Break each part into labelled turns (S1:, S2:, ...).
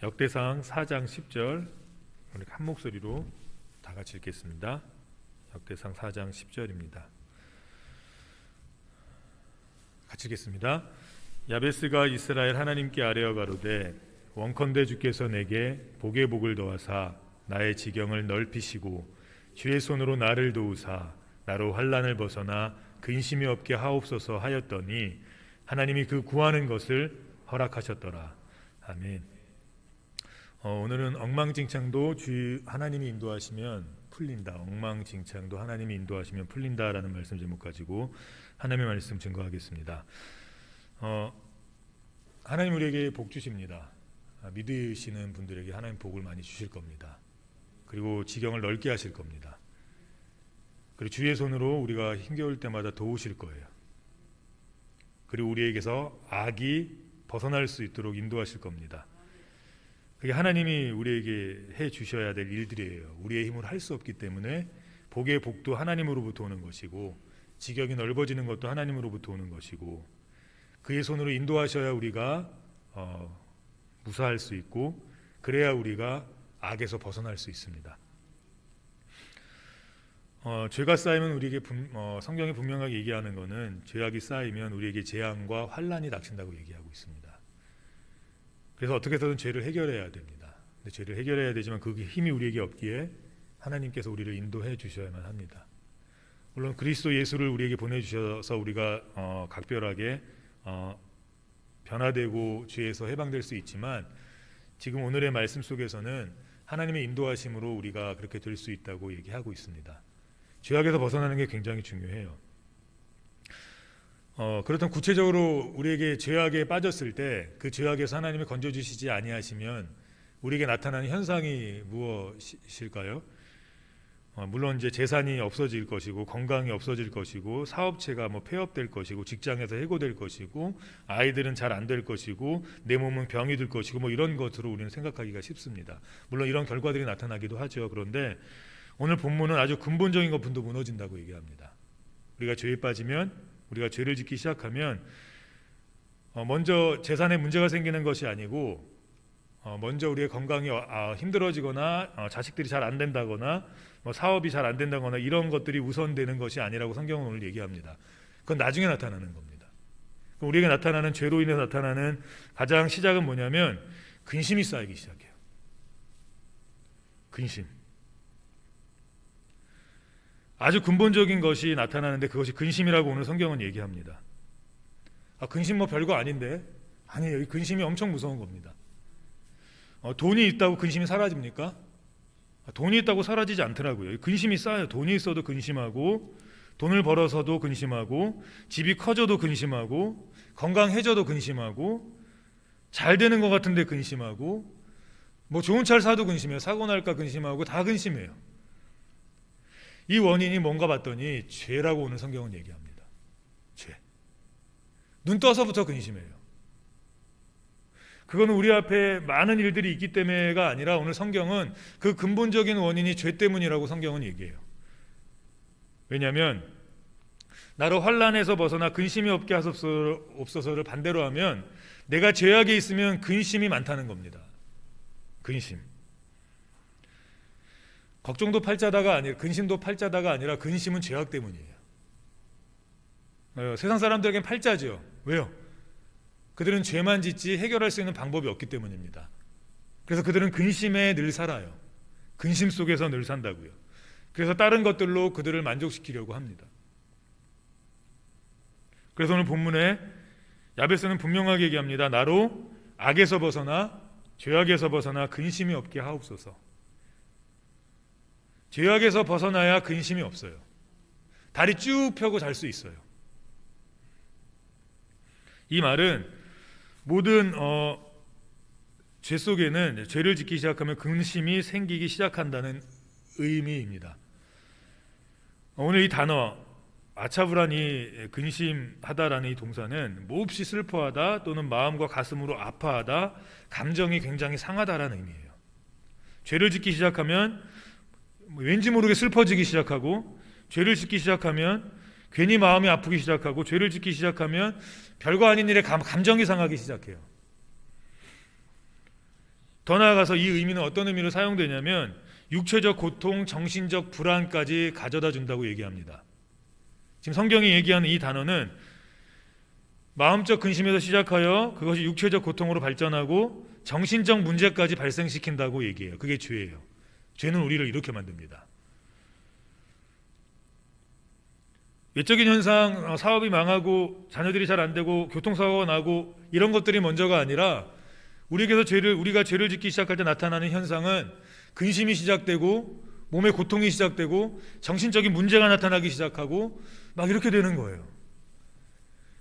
S1: 역대상 4장 10절 우리 한 목소리로 다 같이 읽겠습니다. 역대상 4장 10절입니다. 같이 읽겠습니다. 야베스가 이스라엘 하나님께 아뢰어 가로되 원컨대 주께서 내게 복에 복을 더하사 나의 지경을 넓히시고 주의 손으로 나를 도우사 나로 환난을 벗어나 근심이 없게 하옵소서 하였더니 하나님이 그 구하는 것을 허락하셨더라. 아멘. 오늘은 엉망진창도 주 하나님이 인도하시면 풀린다. 엉망진창도 하나님이 인도하시면 풀린다라는 말씀 제목 가지고 하나님의 말씀 증거하겠습니다. 하나님 우리에게 복 주십니다. 믿으시는 분들에게 하나님 복을 많이 주실 겁니다. 그리고 지경을 넓게 하실 겁니다. 그리고 주의 손으로 우리가 힘겨울 때마다 도우실 거예요. 그리고 우리에게서 악이 벗어날 수 있도록 인도하실 겁니다. 그게 하나님이 우리에게 해 주셔야 될 일들이에요. 우리의 힘으로 할 수 없기 때문에 복의 복도 하나님으로부터 오는 것이고 지경이 넓어지는 것도 하나님으로부터 오는 것이고 그의 손으로 인도하셔야 우리가 무사할 수 있고 그래야 우리가 악에서 벗어날 수 있습니다. 죄가 쌓이면 우리에게 성경이 분명하게 얘기하는 것은 죄악이 쌓이면 우리에게 재앙과 환난이 닥친다고 얘기하고 있습니다. 그래서 어떻게 해서든 죄를 해결해야 됩니다. 근데 죄를 해결해야 되지만 그 힘이 우리에게 없기에 하나님께서 우리를 인도해 주셔야만 합니다. 물론 그리스도 예수를 우리에게 보내주셔서 우리가 각별하게 변화되고 죄에서 해방될 수 있지만 지금 오늘의 말씀 속에서는 하나님의 인도하심으로 우리가 그렇게 될 수 있다고 얘기하고 있습니다. 죄악에서 벗어나는 게 굉장히 중요해요. 그렇다면 구체적으로 우리에게 죄악에 빠졌을 때 그 죄악에서 하나님이 건져주시지 아니하시면 우리에게 나타나는 현상이 무엇일까요? 물론 이제 재산이 없어질 것이고 건강이 없어질 것이고 사업체가 폐업될 것이고 직장에서 해고될 것이고 아이들은 잘 안 될 것이고 내 몸은 병이 들 것이고 이런 것으로 우리는 생각하기가 쉽습니다. 물론 이런 결과들이 나타나기도 하죠. 그런데 오늘 본문은 아주 근본적인 것부터 무너진다고 얘기합니다. 우리가 죄에 빠지면 우리가 죄를 짓기 시작하면 먼저 재산에 문제가 생기는 것이 아니고 먼저 우리의 건강이 힘들어지거나 자식들이 잘 안 된다거나 사업이 잘 안 된다거나 이런 것들이 우선되는 것이 아니라고 성경은 오늘 얘기합니다. 그건 나중에 나타나는 겁니다. 우리에게 나타나는 죄로 인해서 나타나는 가장 시작은 뭐냐면 근심이 쌓이기 시작해요. 근심. 아주 근본적인 것이 나타나는데 그것이 근심이라고 오늘 성경은 얘기합니다. 근심 별거 아닌데? 아니에요. 이 근심이 엄청 무서운 겁니다. 돈이 있다고 근심이 사라집니까? 돈이 있다고 사라지지 않더라고요. 근심이 쌓여요. 돈이 있어도 근심하고 돈을 벌어서도 근심하고 집이 커져도 근심하고 건강해져도 근심하고 잘 되는 것 같은데 근심하고 좋은 차를 사도 근심해요. 사고 날까 근심하고 다 근심해요. 이 원인이 뭔가 봤더니 죄라고 오늘 성경은 얘기합니다. 죄. 눈 떠서부터 근심해요. 그건 우리 앞에 많은 일들이 있기 때문에가 아니라 오늘 성경은 그 근본적인 원인이 죄 때문이라고 성경은 얘기해요. 왜냐하면 나로 환난에서 벗어나 근심이 없게 하옵소서를 반대로 하면 내가 죄악에 있으면 근심이 많다는 겁니다. 근심. 걱정도 팔자다가 아니라 근심도 팔자다가 아니라 근심은 죄악 때문이에요. 세상 사람들에겐 팔자죠. 왜요? 그들은 죄만 짓지 해결할 수 있는 방법이 없기 때문입니다. 그래서 그들은 근심에 늘 살아요. 근심 속에서 늘 산다고요. 그래서 다른 것들로 그들을 만족시키려고 합니다. 그래서 오늘 본문에 야베스는 분명하게 얘기합니다. 나로 악에서 벗어나 죄악에서 벗어나 근심이 없게 하옵소서. 죄악에서 벗어나야 근심이 없어요. 다리 쭉 펴고 잘 수 있어요. 이 말은 모든 죄 속에는 죄를 짓기 시작하면 근심이 생기기 시작한다는 의미입니다. 오늘 이 단어 아차브라니 근심하다라는 이 동사는 몹시 슬퍼하다 또는 마음과 가슴으로 아파하다, 감정이 굉장히 상하다라는 의미예요. 죄를 짓기 시작하면 왠지 모르게 슬퍼지기 시작하고 죄를 짓기 시작하면 괜히 마음이 아프기 시작하고 죄를 짓기 시작하면 별거 아닌 일에 감정이 상하기 시작해요. 더 나아가서 이 의미는 어떤 의미로 사용되냐면 육체적 고통, 정신적 불안까지 가져다 준다고 얘기합니다. 지금 성경이 얘기하는 이 단어는 마음적 근심에서 시작하여 그것이 육체적 고통으로 발전하고 정신적 문제까지 발생시킨다고 얘기해요. 그게 죄예요. 죄는 우리를 이렇게 만듭니다. 외적인 현상, 사업이 망하고 자녀들이 잘 안 되고 교통사고가 나고 이런 것들이 먼저가 아니라 우리가 죄를 짓기 시작할 때 나타나는 현상은 근심이 시작되고 몸의 고통이 시작되고 정신적인 문제가 나타나기 시작하고 막 이렇게 되는 거예요.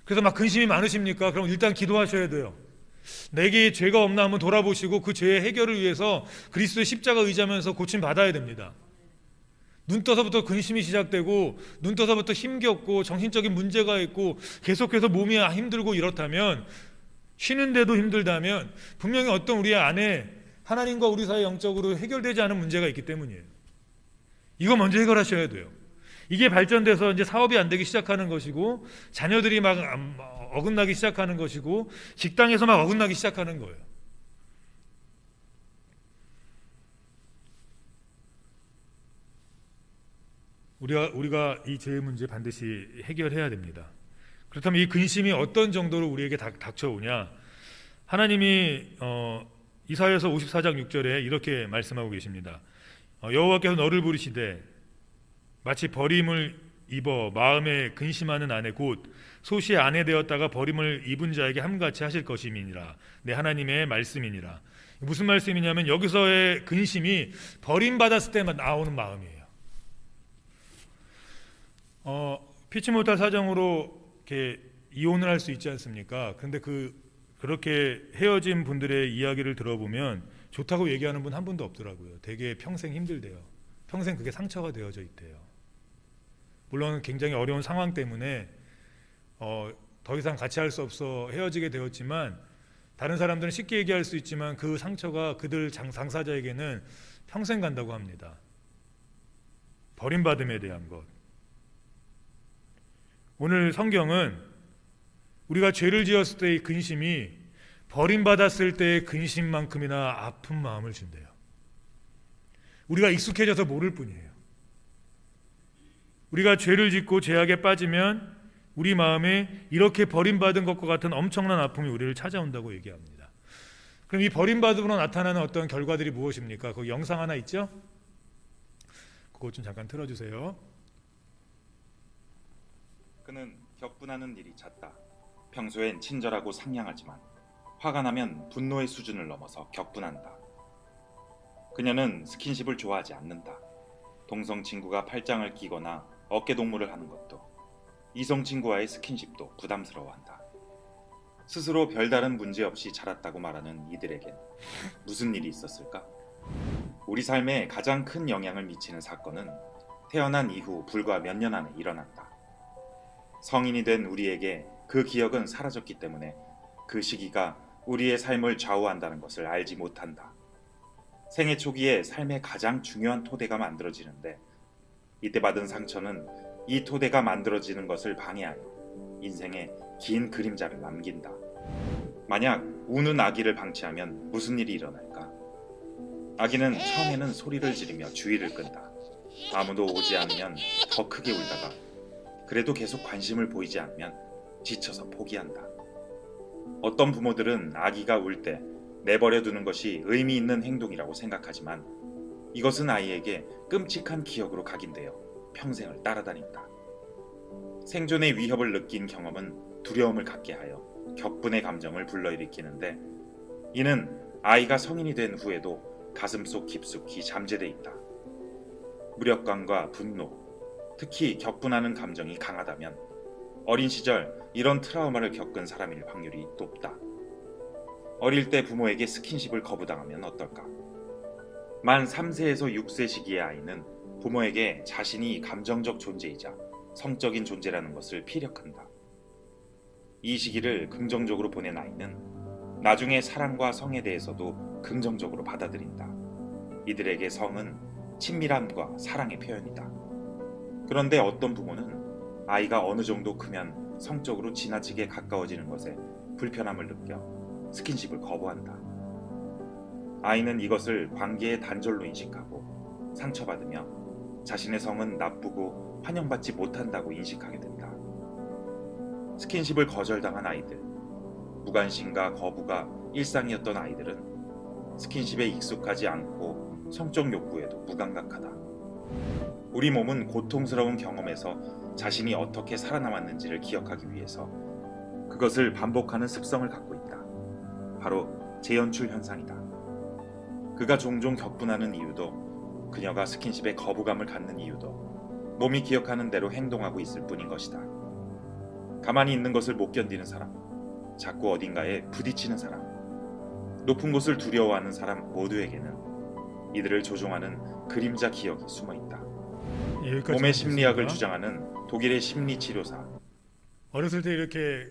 S1: 그래서 막 근심이 많으십니까? 그럼 일단 기도하셔야 돼요. 내게 죄가 없나 한번 돌아보시고 그 죄의 해결을 위해서 그리스도의 십자가 의지하면서 고침 받아야 됩니다. 눈 떠서부터 근심이 시작되고 눈 떠서부터 힘겹고 정신적인 문제가 있고 계속해서 몸이 힘들고 이렇다면, 쉬는데도 힘들다면 분명히 어떤 우리 안에 하나님과 우리 사이 영적으로 해결되지 않은 문제가 있기 때문이에요. 이거 먼저 해결하셔야 돼요. 이게 발전돼서 이제 사업이 안 되기 시작하는 것이고 자녀들이 막 어긋나기 시작하는 것이고 직장에서 막 어긋나기 시작하는 거예요. 우리가 이 죄의 문제 반드시 해결해야 됩니다. 그렇다면 이 근심이 어떤 정도로 우리에게 닥쳐오냐? 하나님이 이사야서 54장 6절에 이렇게 말씀하고 계십니다. 여호와께서 너를 부르시되 마치 버림을 입어 마음에 근심하는 아내 곧 소시의 아내 되었다가 버림을 입은 자에게 함같이 하실 것임이니라. 내 하나님의 말씀이니라. 무슨 말씀이냐면 여기서의 근심이 버림받았을 때만 나오는 마음이에요. 피치 못할 사정으로 이렇게 이혼을 할 수 있지 않습니까? 그런데 그렇게 헤어진 분들의 이야기를 들어보면 좋다고 얘기하는 분 한 분도 없더라고요. 되게 평생 힘들대요. 평생 그게 상처가 되어져 있대요. 물론 굉장히 어려운 상황 때문에 더 이상 같이 할 수 없어 헤어지게 되었지만 다른 사람들은 쉽게 얘기할 수 있지만 그 상처가 그들 당사자에게는 평생 간다고 합니다. 버림받음에 대한 것. 오늘 성경은 우리가 죄를 지었을 때의 근심이 버림받았을 때의 근심만큼이나 아픈 마음을 준대요. 우리가 익숙해져서 모를 뿐이에요. 우리가 죄를 짓고 죄악에 빠지면 우리 마음에 이렇게 버림받은 것과 같은 엄청난 아픔이 우리를 찾아온다고 얘기합니다. 그럼 이 버림받음으로 나타나는 어떤 결과들이 무엇입니까? 거기 영상 하나 있죠? 그것 좀 잠깐 틀어주세요.
S2: 그는 격분하는 일이 잦다. 평소엔 친절하고 상냥하지만 화가 나면 분노의 수준을 넘어서 격분한다. 그녀는 스킨십을 좋아하지 않는다. 동성 친구가 팔짱을 끼거나 어깨 동무를 하는 것도, 이성 친구와의 스킨십도 부담스러워한다. 스스로 별다른 문제 없이 자랐다고 말하는 이들에겐 무슨 일이 있었을까? 우리 삶에 가장 큰 영향을 미치는 사건은 태어난 이후 불과 몇 년 안에 일어난다. 성인이 된 우리에게 그 기억은 사라졌기 때문에 그 시기가 우리의 삶을 좌우한다는 것을 알지 못한다. 생애 초기에 삶의 가장 중요한 토대가 만들어지는데 이때 받은 상처는 이 토대가 만들어지는 것을 방해하여 인생에 긴 그림자를 남긴다. 만약 우는 아기를 방치하면 무슨 일이 일어날까? 아기는 처음에는 소리를 지르며 주의를 끈다. 아무도 오지 않으면 더 크게 울다가 그래도 계속 관심을 보이지 않으면 지쳐서 포기한다. 어떤 부모들은 아기가 울 때 내버려 두는 것이 의미 있는 행동이라고 생각하지만 이것은 아이에게 끔찍한 기억으로 각인되어 평생을 따라다닌다. 생존의 위협을 느낀 경험은 두려움을 갖게 하여 격분의 감정을 불러일으키는데 이는 아이가 성인이 된 후에도 가슴속 깊숙이 잠재돼 있다. 무력감과 분노, 특히 격분하는 감정이 강하다면 어린 시절 이런 트라우마를 겪은 사람일 확률이 높다. 어릴 때 부모에게 스킨십을 거부당하면 어떨까? 만 3세에서 6세 시기의 아이는 부모에게 자신이 감정적 존재이자 성적인 존재라는 것을 피력한다. 이 시기를 긍정적으로 보낸 아이는 나중에 사랑과 성에 대해서도 긍정적으로 받아들인다. 이들에게 성은 친밀함과 사랑의 표현이다. 그런데 어떤 부모는 아이가 어느 정도 크면 성적으로 지나치게 가까워지는 것에 불편함을 느껴 스킨십을 거부한다. 아이는 이것을 관계의 단절로 인식하고 상처받으며 자신의 성은 나쁘고 환영받지 못한다고 인식하게 된다. 스킨십을 거절당한 아이들, 무관심과 거부가 일상이었던 아이들은 스킨십에 익숙하지 않고 성적 욕구에도 무감각하다. 우리 몸은 고통스러운 경험에서 자신이 어떻게 살아남았는지를 기억하기 위해서 그것을 반복하는 습성을 갖고 있다. 바로 재연출 현상이다. 그가 종종 격분하는 이유도, 그녀가 스킨십에 거부감을 갖는 이유도 몸이 기억하는 대로 행동하고 있을 뿐인 것이다. 가만히 있는 것을 못 견디는 사람, 자꾸 어딘가에 부딪히는 사람, 높은 곳을 두려워하는 사람 모두에게는 이들을 조종하는 그림자 기억이 숨어 있다. 몸의 심리학을 주장하는 독일의 심리치료사.
S1: 어렸을 때 이렇게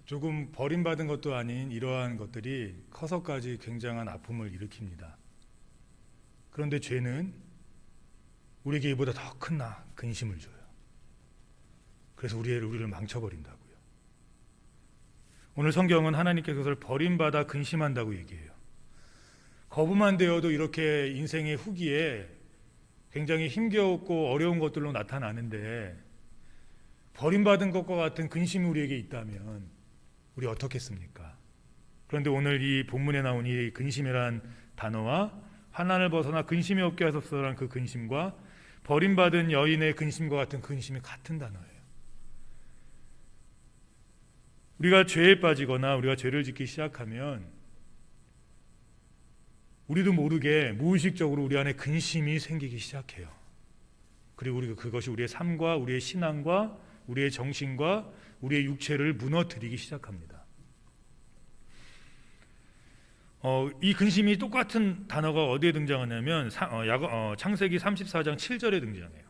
S1: 조금 버림받은 것도 아닌 이러한 것들이 커서까지 굉장한 아픔을 일으킵니다. 그런데 죄는 우리에게 이보다 더 큰 근심을 줘요. 그래서 우리를 망쳐버린다고요. 오늘 성경은 하나님께서 그것을 버림받아 근심한다고 얘기해요. 거부만 되어도 이렇게 인생의 후기에 굉장히 힘겨웠고 어려운 것들로 나타나는데, 버림받은 것과 같은 근심이 우리에게 있다면 우리 어떻겠습니까? 그런데 오늘 이 본문에 나온 이 근심이란 단어와 환난을 벗어나 근심이 없게 하소서라는 그 근심과 버림받은 여인의 근심과 같은 근심이 같은 단어예요. 우리가 죄에 빠지거나 우리가 죄를 짓기 시작하면 우리도 모르게 무의식적으로 우리 안에 근심이 생기기 시작해요. 그리고 우리가 그것이 우리의 삶과 우리의 신앙과 우리의 정신과 우리의 육체를 무너뜨리기 시작합니다. 이 근심이 똑같은 단어가 어디에 등장하냐면 창세기 34장 7절에 등장해요.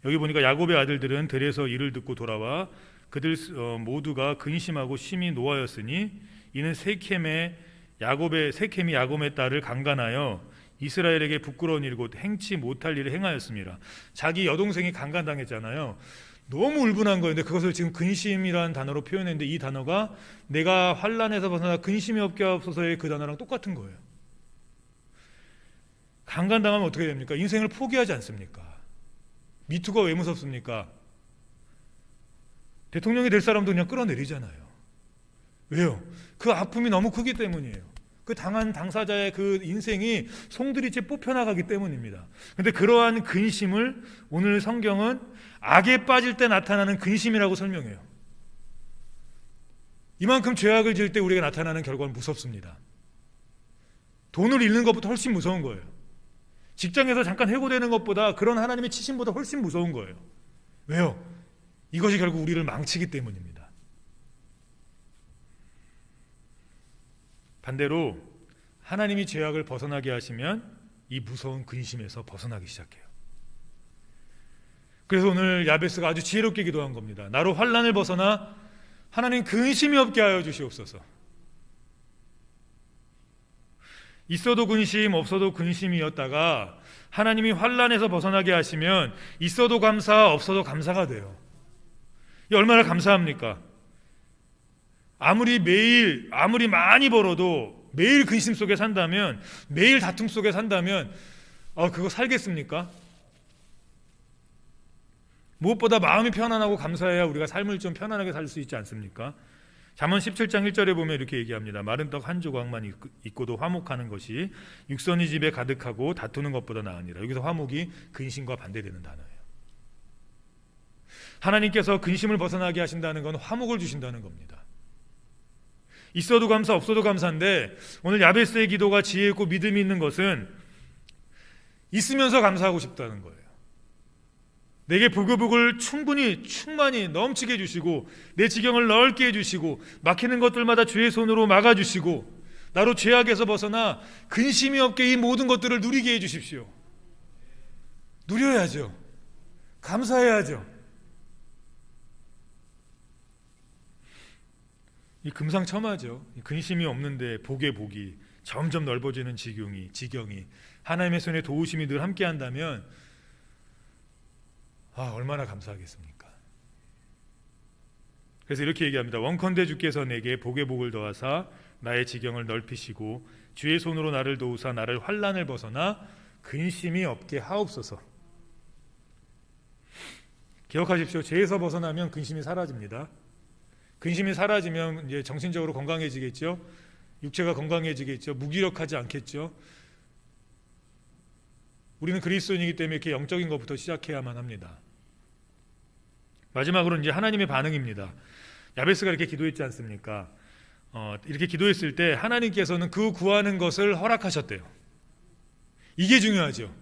S1: 여기 보니까 야곱의 아들들은 들에서 이를 듣고 돌아와 그들 모두가 근심하고 심히 노하였으니 이는 세켐이 야곱의 딸을 강간하여 이스라엘에게 부끄러운 일 곧 행치 못할 일을 행하였습니다. 자기 여동생이 강간당했잖아요. 너무 울분한 거였는데 그것을 지금 근심이라는 단어로 표현했는데, 이 단어가 내가 환난에서 벗어나 근심이 없게 하옵소서의 그 단어랑 똑같은 거예요. 강간당하면 어떻게 됩니까? 인생을 포기하지 않습니까? 미투가 왜 무섭습니까? 대통령이 될 사람도 그냥 끌어내리잖아요. 왜요? 그 아픔이 너무 크기 때문이에요. 그 당한 당사자의 그 인생이 송두리째 뽑혀나가기 때문입니다. 그런데 그러한 근심을 오늘 성경은 악에 빠질 때 나타나는 근심이라고 설명해요. 이만큼 죄악을 지을 때 우리가 나타나는 결과는 무섭습니다. 돈을 잃는 것보다 훨씬 무서운 거예요. 직장에서 잠깐 해고되는 것보다, 그런 하나님의 치심보다 훨씬 무서운 거예요. 왜요? 이것이 결국 우리를 망치기 때문입니다. 반대로 하나님이 죄악을 벗어나게 하시면 이 무서운 근심에서 벗어나기 시작해요. 그래서 오늘 야베스가 아주 지혜롭게 기도한 겁니다. 나로 환난을 벗어나 하나님 근심이 없게 하여 주시옵소서. 있어도 근심 없어도 근심이었다가 하나님이 환난에서 벗어나게 하시면 있어도 감사 없어도 감사가 돼요. 이 얼마나 감사합니까? 아무리 많이 벌어도 매일 근심 속에 산다면, 매일 다툼 속에 산다면 그거 살겠습니까? 무엇보다 마음이 편안하고 감사해야 우리가 삶을 좀 편안하게 살 수 있지 않습니까? 잠언 17장 1절에 보면 이렇게 얘기합니다. 마른 떡 한 조각만 있고도 화목하는 것이 육선이 집에 가득하고 다투는 것보다 나으니라. 여기서 화목이 근심과 반대되는 단어예요. 하나님께서 근심을 벗어나게 하신다는 건 화목을 주신다는 겁니다. 있어도 감사 없어도 감사인데, 오늘 야베스의 기도가 지혜 있고 믿음이 있는 것은 있으면서 감사하고 싶다는 거예요. 내게 부글부글 충만히 넘치게 해주시고, 내 지경을 넓게 해주시고, 막히는 것들마다 주의 손으로 막아주시고, 나로 죄악에서 벗어나 근심이 없게 이 모든 것들을 누리게 해주십시오. 누려야죠. 감사해야죠. 이 금상첨화죠. 근심이 없는데 복의 복이 점점 넓어지는 지경이 하나님의 손에 도우심이 늘 함께한다면 얼마나 감사하겠습니까? 그래서 이렇게 얘기합니다. 원컨대 주께서 내게 복의 복을 더하사 나의 지경을 넓히시고 주의 손으로 나를 도우사 나를 환난을 벗어나 근심이 없게 하옵소서. 기억하십시오. 죄에서 벗어나면 근심이 사라집니다. 근심이 사라지면 이제 정신적으로 건강해지겠죠. 육체가 건강해지겠죠. 무기력하지 않겠죠. 우리는 그리스도인이기 때문에 이렇게 영적인 것부터 시작해야만 합니다. 마지막으로 이제 하나님의 반응입니다. 야베스가 이렇게 기도했지 않습니까? 이렇게 기도했을 때 하나님께서는 그 구하는 것을 허락하셨대요. 이게 중요하죠.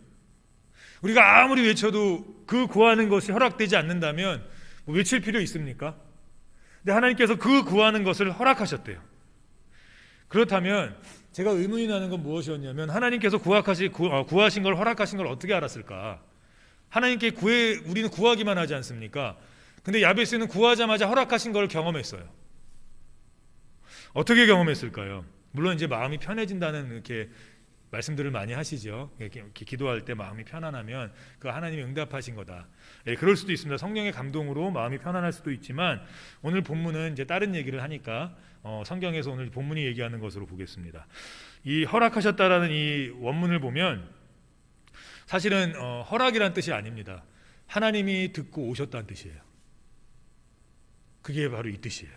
S1: 우리가 아무리 외쳐도 그 구하는 것이 허락되지 않는다면 뭐 외칠 필요 있습니까? 근데 하나님께서 그 구하는 것을 허락하셨대요. 그렇다면 제가 의문이 나는 건 무엇이었냐면 하나님께서 구하신 걸 허락하신 걸 어떻게 알았을까? 하나님께 우리는 구하기만 하지 않습니까? 근데 야베스는 구하자마자 허락하신 걸 경험했어요. 어떻게 경험했을까요? 물론 이제 마음이 편해진다는 이렇게 말씀들을 많이 하시죠. 이렇게 기도할 때 마음이 편안하면 그 하나님이 응답하신 거다. 예, 그럴 수도 있습니다. 성령의 감동으로 마음이 편안할 수도 있지만 오늘 본문은 이제 다른 얘기를 하니까 성경에서 오늘 본문이 얘기하는 것으로 보겠습니다. 이 허락하셨다라는 이 원문을 보면 사실은 허락이란 뜻이 아닙니다. 하나님이 듣고 오셨다는 뜻이에요. 그게 바로 이 뜻이에요.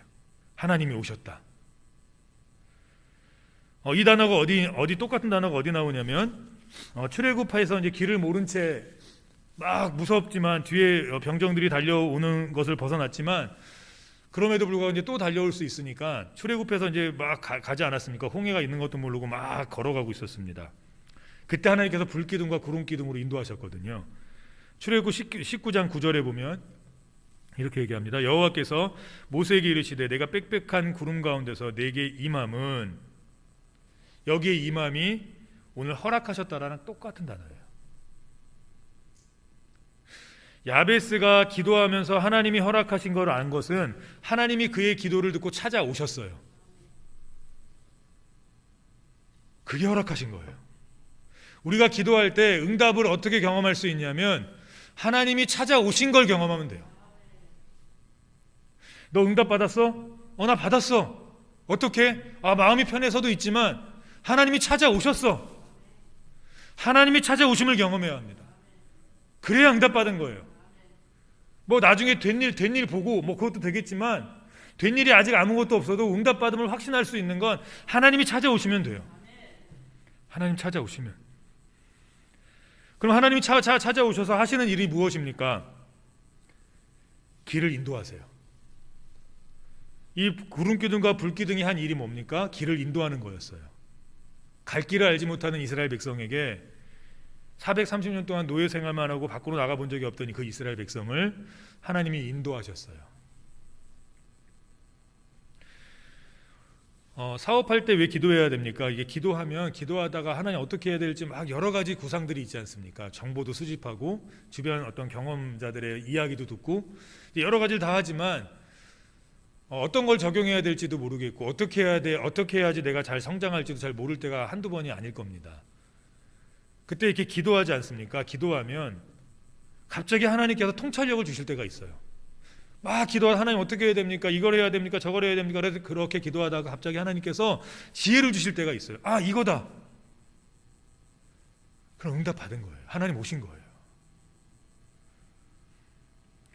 S1: 하나님이 오셨다. 이 단어가 어디 똑같은 단어가 어디 나오냐면 출애굽하에서 이제 길을 모른 채 막 무섭지만 뒤에 병정들이 달려오는 것을 벗어났지만 그럼에도 불구하고 이제 또 달려올 수 있으니까 출애굽해서 이제 막 가지 않았습니까? 홍해가 있는 것도 모르고 막 걸어가고 있었습니다. 그때 하나님께서 불기둥과 구름기둥으로 인도하셨거든요. 출애굽 19장 9절에 보면 이렇게 얘기합니다. 여호와께서 모세에게 이르시되 내가 빽빽한 구름 가운데서 내게 임함은, 여기에 임함이 오늘 허락하셨다라는 똑같은 단어예요. 야베스가 기도하면서 하나님이 허락하신 걸 안 것은 하나님이 그의 기도를 듣고 찾아오셨어요. 그게 허락하신 거예요. 우리가 기도할 때 응답을 어떻게 경험할 수 있냐면 하나님이 찾아오신 걸 경험하면 돼요. 너 응답 받았어? 나 받았어. 어떻게? 마음이 편해서도 있지만 하나님이 찾아오셨어. 하나님이 찾아오심을 경험해야 합니다. 그래야 응답받은 거예요. 뭐 나중에 된 일 보고 뭐 그것도 되겠지만 된 일이 아직 아무것도 없어도 응답받음을 확신할 수 있는 건 하나님이 찾아오시면 돼요. 하나님 찾아오시면. 그럼 하나님이 찾아오셔서 하시는 일이 무엇입니까? 길을 인도하세요. 이 구름기둥과 불기둥이 한 일이 뭡니까? 길을 인도하는 거였어요. 갈 길을 알지 못하는 이스라엘 백성에게 430년 동안 노예 생활만 하고 밖으로 나가본 적이 없던 그 이스라엘 백성을 하나님이 인도하셨어요. 사업할 때 왜 기도해야 됩니까? 이게 기도하다가 하나님 어떻게 해야 될지 막 여러 가지 구상들이 있지 않습니까? 정보도 수집하고 주변 어떤 경험자들의 이야기도 듣고 여러 가지를 다 하지만 어떤 걸 적용해야 될지도 모르겠고 어떻게 해야지 내가 잘 성장할지도 잘 모를 때가 한두 번이 아닐 겁니다. 그때 이렇게 기도하지 않습니까? 기도하면 갑자기 하나님께서 통찰력을 주실 때가 있어요. 막 기도하다 하나님 어떻게 해야 됩니까? 이걸 해야 됩니까? 저걸 해야 됩니까? 그래서 그렇게 기도하다가 갑자기 하나님께서 지혜를 주실 때가 있어요. 이거다. 그럼 응답 받은 거예요. 하나님 오신 거예요.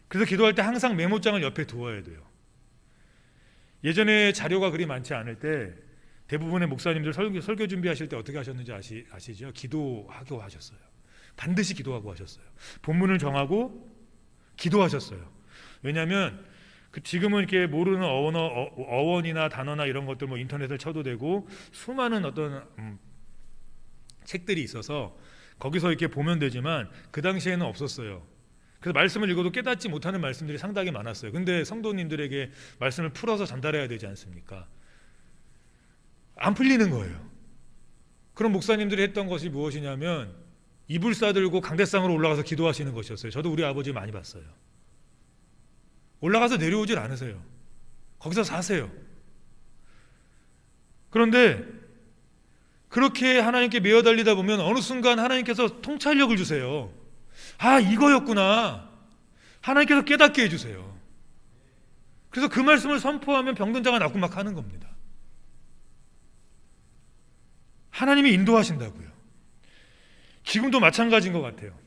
S1: 그래서 기도할 때 항상 메모장을 옆에 두어야 돼요. 예전에 자료가 그리 많지 않을 때 대부분의 목사님들 설교 준비하실 때 어떻게 하셨는지 아시죠? 기도하고 하셨어요. 반드시 기도하고 하셨어요. 본문을 정하고 기도하셨어요. 왜냐하면 지금은 이렇게 모르는 어원이나 단어나 이런 것들 뭐 인터넷을 쳐도 되고 수많은 어떤 책들이 있어서 거기서 이렇게 보면 되지만 그 당시에는 없었어요. 그래서 말씀을 읽어도 깨닫지 못하는 말씀들이 상당히 많았어요. 근데 성도님들에게 말씀을 풀어서 전달해야 되지 않습니까? 안 풀리는 거예요. 그럼 목사님들이 했던 것이 무엇이냐면 이불 싸들고 강대상으로 올라가서 기도하시는 것이었어요. 저도 우리 아버지 많이 봤어요. 올라가서 내려오질 않으세요. 거기서 사세요. 그런데 그렇게 하나님께 매어 달리다 보면 어느 순간 하나님께서 통찰력을 주세요. 이거였구나. 하나님께서 깨닫게 해주세요. 그래서 그 말씀을 선포하면 병든 자가 낫고 막 하는 겁니다. 하나님이 인도하신다고요. 지금도 마찬가지인 것 같아요.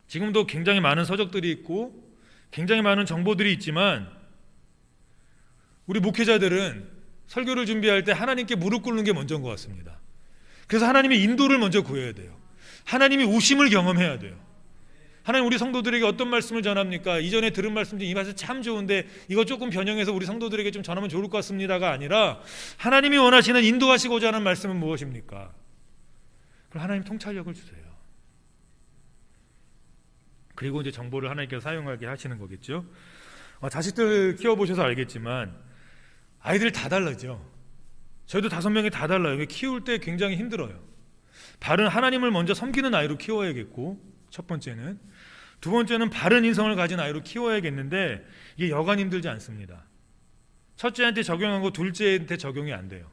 S1: 지금도 굉장히 많은 서적들이 있고 굉장히 많은 정보들이 있지만 우리 목회자들은 설교를 준비할 때 하나님께 무릎 꿇는 게 먼저인 것 같습니다. 그래서 하나님의 인도를 먼저 구해야 돼요. 하나님이 오심을 경험해야 돼요. 하나님 우리 성도들에게 어떤 말씀을 전합니까? 이전에 들은 말씀 중에 이 말씀 참 좋은데 이거 조금 변형해서 우리 성도들에게 좀 전하면 좋을 것 같습니다가 아니라 하나님이 원하시는 인도하시고자 하는 말씀은 무엇입니까? 그럼 하나님 통찰력을 주세요. 그리고 이제 정보를 하나님께서 사용하게 하시는 거겠죠. 자식들 키워보셔서 알겠지만 아이들 다 다르죠. 저희도 5명이 다 달라요. 키울 때 굉장히 힘들어요. 바른 하나님을 먼저 섬기는 아이로 키워야겠고, 첫 번째는. 두 번째는 바른 인성을 가진 아이로 키워야겠는데 이게 여간 힘들지 않습니다. 첫째한테 적용한 거 둘째한테 적용이 안 돼요.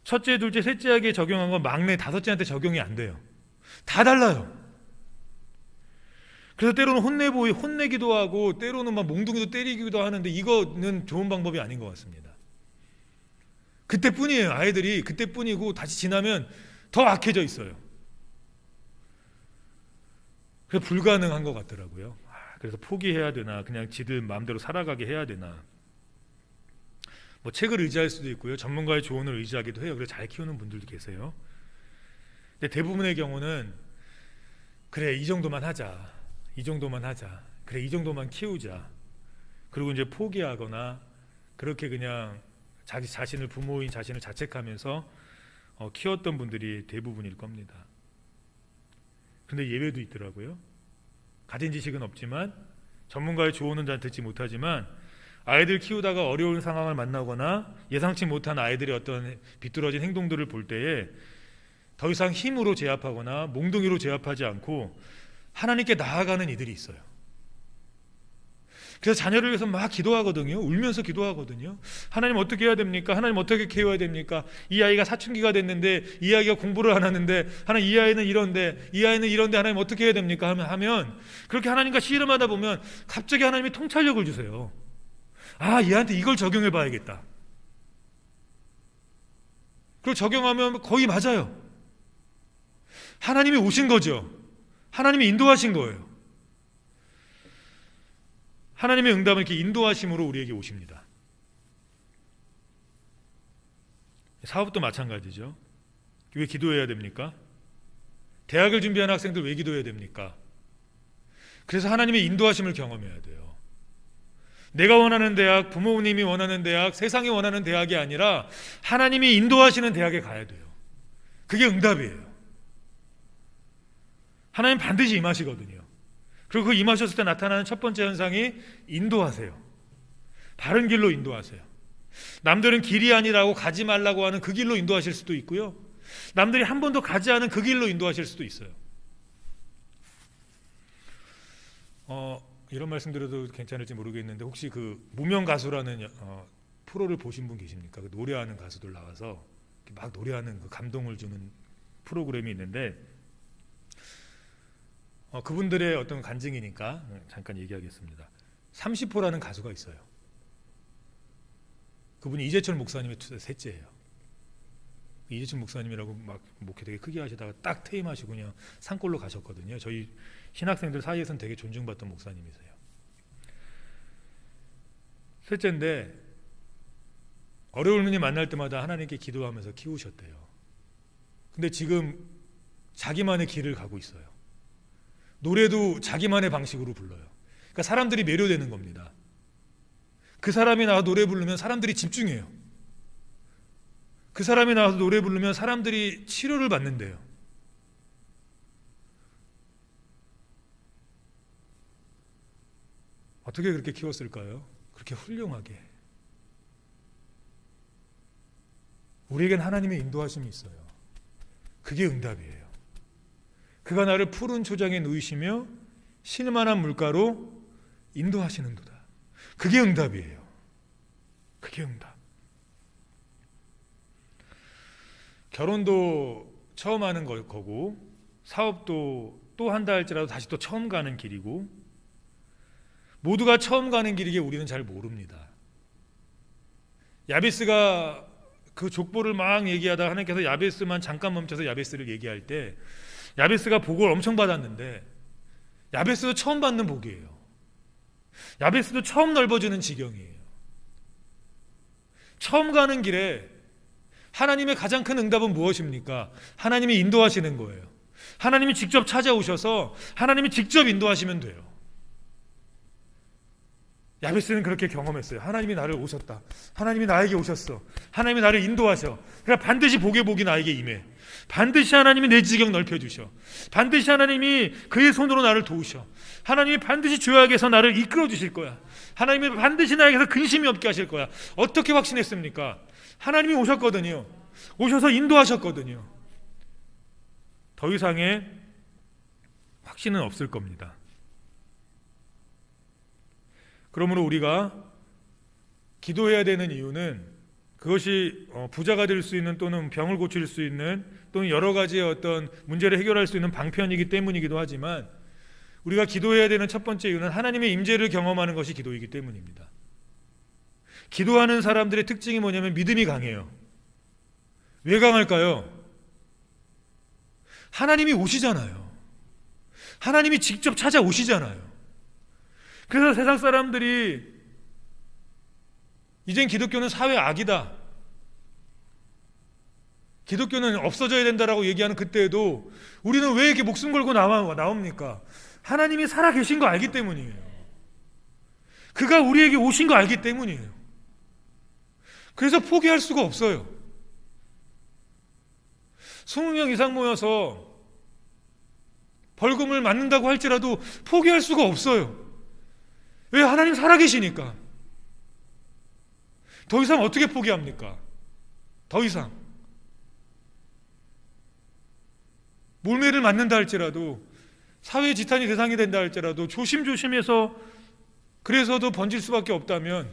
S1: 첫째, 둘째, 셋째에게 적용한 건 막내, 다섯째한테 적용이 안 돼요. 다 달라요. 그래서 때로는 혼내기도 하고 때로는 막 몽둥이도 때리기도 하는데 이거는 좋은 방법이 아닌 것 같습니다. 그때뿐이에요. 아이들이 그때뿐이고 다시 지나면 더 악해져 있어요. 그래서 불가능한 것 같더라고요. 그래서 포기해야 되나 그냥 지들 마음대로 살아가게 해야 되나. 뭐 책을 의지할 수도 있고요. 전문가의 조언을 의지하기도 해요. 그래서 잘 키우는 분들도 계세요. 근데 대부분의 경우는 그래 이 정도만 하자. 이 정도만 하자. 그래 이 정도만 키우자. 그리고 이제 포기하거나 그렇게 그냥 자기 자신을 부모인 자신을 자책하면서 키웠던 분들이 대부분일 겁니다. 그런데 예외도 있더라고요. 가진 지식은 없지만 전문가의 조언은 잘 듣지 못하지만 아이들 키우다가 어려운 상황을 만나거나 예상치 못한 아이들의 어떤 비뚤어진 행동들을 볼 때에 더 이상 힘으로 제압하거나 몽둥이로 제압하지 않고 하나님께 나아가는 이들이 있어요. 그래서 자녀를 위해서 막 기도하거든요. 울면서 기도하거든요. 하나님 어떻게 해야 됩니까? 하나님 어떻게 키워야 됩니까? 이 아이가 사춘기가 됐는데 이 아이가 공부를 안 하는데 하나님 이 아이는 이런데 하나님 어떻게 해야 됩니까? 하면 그렇게 하나님과 씨름하다 보면 갑자기 하나님이 통찰력을 주세요. 얘한테 이걸 적용해 봐야겠다. 그걸 적용하면 거의 맞아요. 하나님이 오신 거죠. 하나님이 인도하신 거예요. 하나님의 응답은 이렇게 인도하심으로 우리에게 오십니다. 사업도 마찬가지죠. 왜 기도해야 됩니까? 대학을 준비하는 학생들 왜 기도해야 됩니까? 그래서 하나님의 인도하심을 경험해야 돼요. 내가 원하는 대학, 부모님이 원하는 대학, 세상이 원하는 대학이 아니라 하나님이 인도하시는 대학에 가야 돼요. 그게 응답이에요. 하나님 반드시 임하시거든요. 그리고 그 임하셨을 때 나타나는 첫 번째 현상이 인도하세요. 바른 길로 인도하세요. 남들은 길이 아니라고 가지 말라고 하는 그 길로 인도하실 수도 있고요. 남들이 한 번도 가지 않은 그 길로 인도하실 수도 있어요. 이런 말씀 드려도 괜찮을지 모르겠는데 혹시 그 무명가수라는 프로를 보신 분 계십니까? 그 노래하는 가수들 나와서 막 노래하는 그 감동을 주는 프로그램이 있는데 그분들의 어떤 간증이니까 잠깐 얘기하겠습니다. 30호라는 가수가 있어요. 그분이 이재철 목사님의 셋째예요. 이재철 목사님이라고 막 목회 되게 크게 하시다가 딱 퇴임하시고 그냥 산골로 가셨거든요. 저희 신학생들 사이에서는 되게 존중받던 목사님이세요. 셋째인데 어려운 일이 만날 때마다 하나님께 기도하면서 키우셨대요. 근데 지금 자기만의 길을 가고 있어요. 노래도 자기만의 방식으로 불러요. 그러니까 사람들이 매료되는 겁니다. 그 사람이 나와서 노래 부르면 사람들이 집중해요. 그 사람이 나와서 노래 부르면 사람들이 치료를 받는데요. 어떻게 그렇게 키웠을까요? 그렇게 훌륭하게. 우리에겐 하나님의 인도하심이 있어요. 그게 응답이에요. 그가 나를 푸른 초장에 누이시며 쉴만한 물가로 인도하시는도다. 그게 응답이에요. 그게 응답. 결혼도 처음 하는 거고 사업도 또 한다 할지라도 다시 또 처음 가는 길이고 모두가 처음 가는 길이기에 우리는 잘 모릅니다. 야비스가 그 족보를 막 얘기하다 하나님께서 야베스만 잠깐 멈춰서 야베스를 얘기할 때 야베스가 복을 엄청 받았는데 야베스도 처음 받는 복이에요. 야베스도 처음 넓어지는 지경이에요. 처음 가는 길에 하나님의 가장 큰 응답은 무엇입니까? 하나님이 인도하시는 거예요. 하나님이 직접 찾아오셔서 하나님이 직접 인도하시면 돼요. 야베스는 그렇게 경험했어요. 하나님이 나를 오셨다. 하나님이 나에게 오셨어. 하나님이 나를 인도하셔. 그러니까 반드시 복의 복이 나에게 임해. 반드시 하나님이 내 지경 넓혀주셔. 반드시 하나님이 그의 손으로 나를 도우셔. 하나님이 반드시 죄악에서 나를 이끌어 주실 거야. 하나님이 반드시 나에게서 근심이 없게 하실 거야. 어떻게 확신했습니까? 하나님이 오셨거든요. 오셔서 인도하셨거든요. 더 이상의 확신은 없을 겁니다. 그러므로 우리가 기도해야 되는 이유는 그것이 부자가 될 수 있는 또는 병을 고칠 수 있는 또는 여러 가지의 어떤 문제를 해결할 수 있는 방편이기 때문이기도 하지만 우리가 기도해야 되는 첫 번째 이유는 하나님의 임재를 경험하는 것이 기도이기 때문입니다. 기도하는 사람들의 특징이 뭐냐면 믿음이 강해요. 왜 강할까요? 하나님이 오시잖아요. 하나님이 직접 찾아오시잖아요. 그래서 세상 사람들이 이젠 기독교는 사회 악이다, 기독교는 없어져야 된다라고 얘기하는 그때에도 우리는 왜 이렇게 목숨 걸고 나옵니까? 하나님이 살아계신 거 알기 때문이에요. 그가 우리에게 오신 거 알기 때문이에요. 그래서 포기할 수가 없어요. 20명 이상 모여서 벌금을 맞는다고 할지라도 포기할 수가 없어요. 왜? 하나님 살아계시니까. 더 이상 어떻게 포기합니까? 더 이상 몰매를 맞는다 할지라도, 사회 지탄이 대상이 된다 할지라도 조심조심해서 그래서도 번질 수밖에 없다면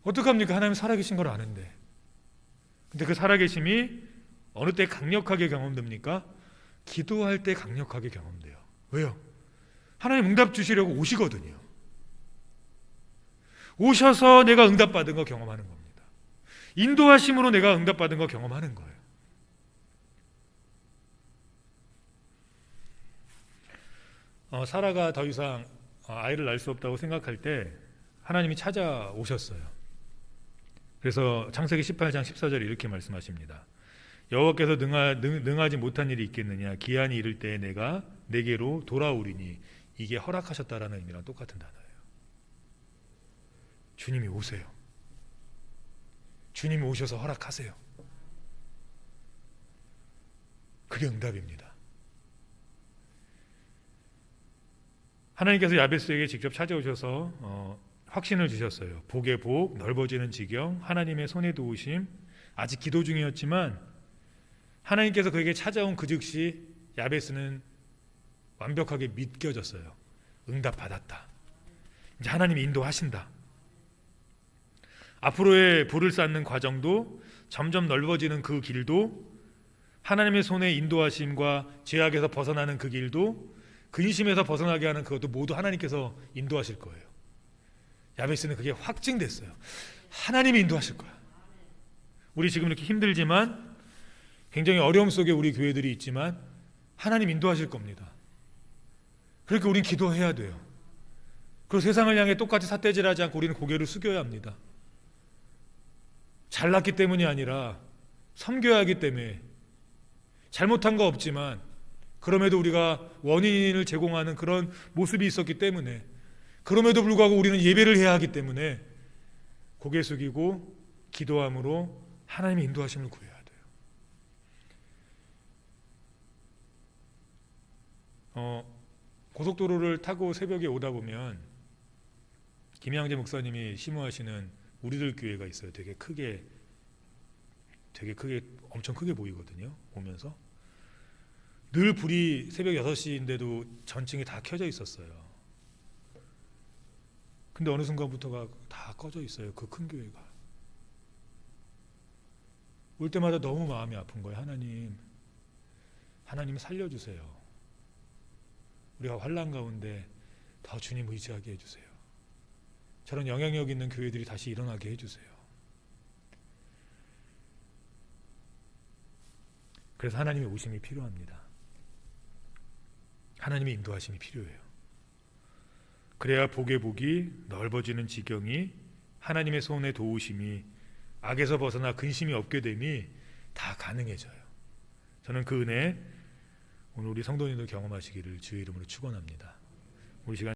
S1: 어떡합니까? 하나님 살아계신 걸 아는데. 근데 그 살아계심이 어느 때 강력하게 경험됩니까? 기도할 때 강력하게 경험돼요. 왜요? 하나님 응답 주시려고 오시거든요. 오셔서 내가 응답받은 거 경험하는 겁니다. 인도하심으로 내가 응답받은 거 경험하는 거예요. 사라가 더 이상 아이를 낳을 수 없다고 생각할 때 하나님이 찾아오셨어요. 그래서 창세기 18장 14절에 이렇게 말씀하십니다. 여호와께서 능하지 못한 일이 있겠느냐, 기한이 이를 때 내가 내게로 돌아오리니. 이게 허락하셨다라는 의미랑 똑같은 단어예요. 주님이 오세요. 주님이 오셔서 허락하세요. 그게 응답입니다. 하나님께서 야베스에게 직접 찾아오셔서 확신을 주셨어요. 복의 복, 넓어지는 지경, 하나님의 손에 도우심. 아직 기도 중이었지만 하나님께서 그에게 찾아온 그 즉시 야베스는 완벽하게 믿겨졌어요. 응답받았다. 이제 하나님이 인도하신다. 앞으로의 불을 쌓는 과정도, 점점 넓어지는 그 길도, 하나님의 손의 인도하심과 죄악에서 벗어나는 그 길도, 근심에서 벗어나게 하는 그것도 모두 하나님께서 인도하실 거예요. 야베스는 그게 확증됐어요. 하나님이 인도하실 거야. 우리 지금 이렇게 힘들지만, 굉장히 어려움 속에 우리 교회들이 있지만 하나님 인도하실 겁니다. 그러니까 우린 기도해야 돼요. 그리고 세상을 향해 똑같이 삿대질하지 않고 우리는 고개를 숙여야 합니다. 잘났기 때문이 아니라 섬겨야 하기 때문에. 잘못한 거 없지만 그럼에도 우리가 원인을 제공하는 그런 모습이 있었기 때문에, 그럼에도 불구하고 우리는 예배를 해야 하기 때문에 고개 숙이고 기도함으로 하나님의 인도하심을 구해야 돼요. 고속도로를 타고 새벽에 오다 보면 김양재 목사님이 심호하시는 우리들 교회가 있어요. 되게 크게 엄청 크게 보이거든요. 오면서 늘 불이 새벽 6시인데도 전층이 다 켜져 있었어요. 근데 어느 순간부터가 다 꺼져 있어요. 그 큰 교회가. 올 때마다 너무 마음이 아픈 거예요. 하나님 살려주세요. 우리가 환난 가운데 더 주님 의지하게 해주세요. 저런 영향력 있는 교회들이 다시 일어나게 해주세요. 그래서 하나님의 오심이 필요합니다. 하나님의 인도하심이 필요해요. 그래야 복의 복이 넓어지는 지경이, 하나님의 손의 도우심이, 악에서 벗어나 근심이 없게 됨이 다 가능해져요. 저는 그 은혜 오늘 우리 성도님들 경험하시기를 주의 이름으로 축원합니다. 우리 시간